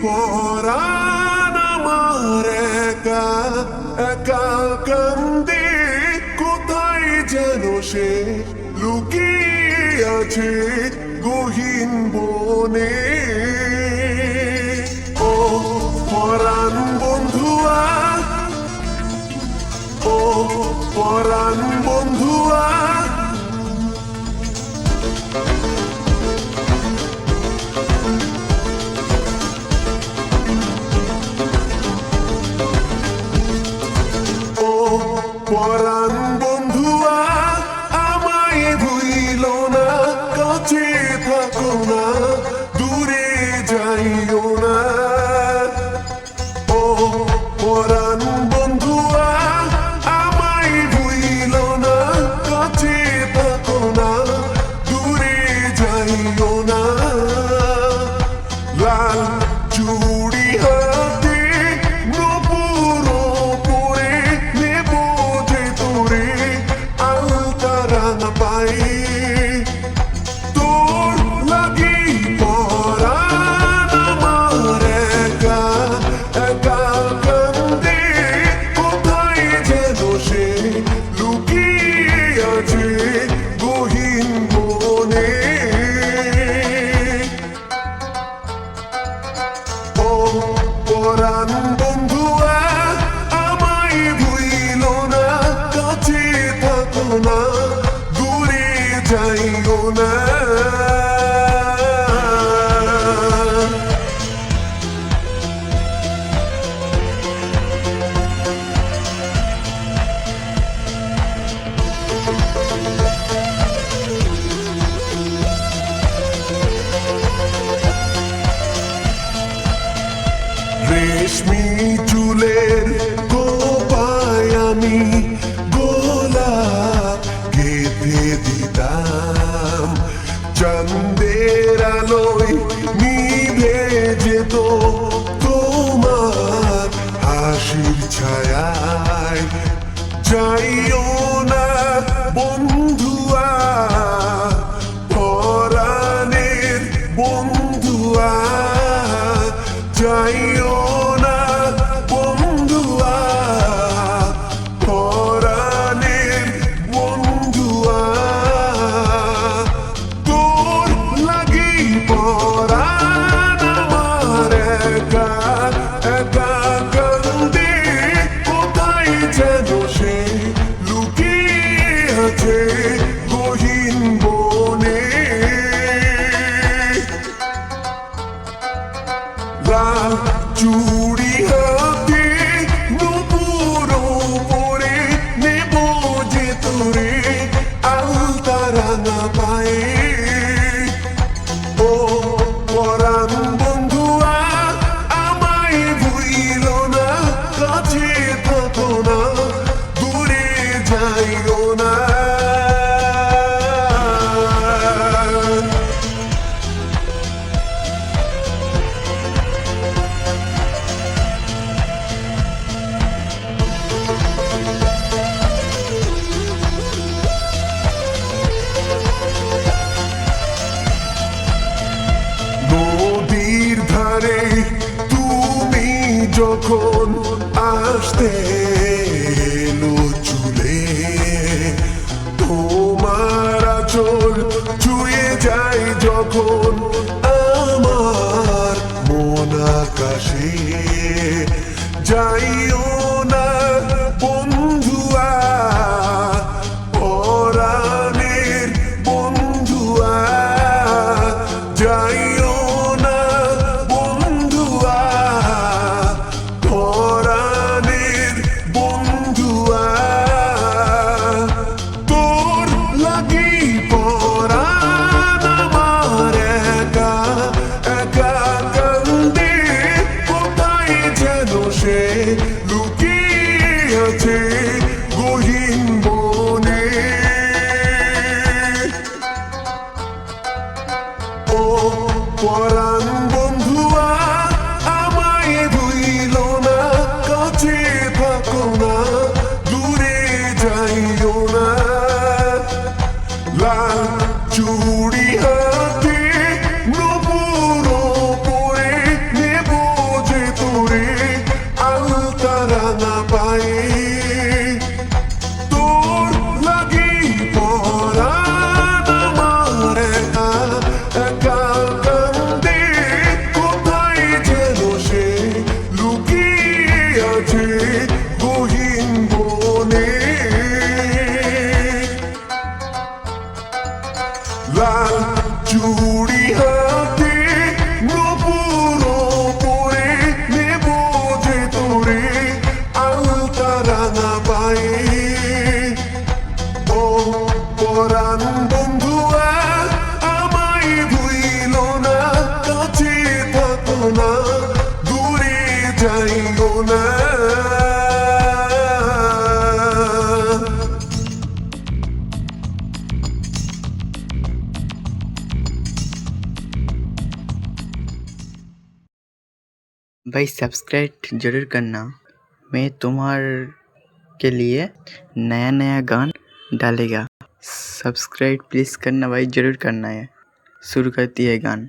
পরাণ আমার একা একা কান্দে, কোথায় যেন সে লুকিয়ে আছে গহীন বনে। ও পরাণ বন্ধুয়া, ও পরাণ বন্ধুয়া, ও পরাণ বন্ধুয়া, আমায় ভুইল না, কাছে থাকো না, দূরে যাইও না। ও পরাণ বন্ধুয়া, আমায় ভুইল না, কাছে থাকো না, দূরে যাইও না। লাল চুড়ি হাতে নূপুর পরে নেব যে তোরে আলতারা না পাই। তোর লাগি পরাণ আমার একা একা কান্দে, কোথায় যেন সে লুকিয়ে আছে গহীন বনে। ও পরাণ বন্ধুয়া, আমায় ভুইল না, কাছে থাকো না, দূরে যাইও না। রেশমি চুলের কোপায় আমি গোলাপ গেঁথে দিতাম, চাঁদের আলোয় নিভে যেত তোমার হাসির ছায়ায়। যাইও না বন্ধুয়া, পরাণের বন্ধুয়া, যাইও না বন্ধুয়া, পরাণের বন্ধুয়া। তোর লাগি পরাণ আমার একা একা কান্দে, কোথায় যেন সে লুকিয়ে আছে গহীন বনে। লাল চুড়ি হাতে নূপুর পরে নেব যে তোরে আলতারা না পায়ে। ও পরাণ বন্ধুয়া, আমায় ভুইল না, কাছে থাকো না, দূরে যাইও না। নদীর ধারে তুমি যখন আসতে এলো চুলে, তোমার আঁচল ছুঁয়ে যায় যখন আমার মন আকাশে। যাইও না বন্ধুয়া, পরাণের বন্ধুয়া, যাইও না বন্ধুয়া, পরাণের বন্ধুয়া। তোর লাগি পরাণ আমার একা একা কান্দে, কোথায় যেন সে লুকিয়ে আছে গহীন বনে। ও পরাণ বন্ধুয়া, আমায় ভুইল না, কাছে থাকো না, দূরে যাইও না। লাল চুড়ি হাতে নূপুর পরে নেব পায়ে তোর লাগি পরাণ আমার একা একা কান্দে কোথায় যেন সে লুকিয়ে আছে গহীন বনে লাল চুড়ি হাতে নপুর পরে নেব যে তোরে আলতা রাঙা পায়ে ও পরাণ বন্ধুয়া আমায় ভুইল না কাছে থাকো না দূরে যাইও না भाई सब्सक्राइब जरूर करना। मैं तुम्हार के लिए नया नया गान डालेगा। सब्सक्राइब प्लीज़ करना भाई, जरूर करना है। शुरू करती है गान।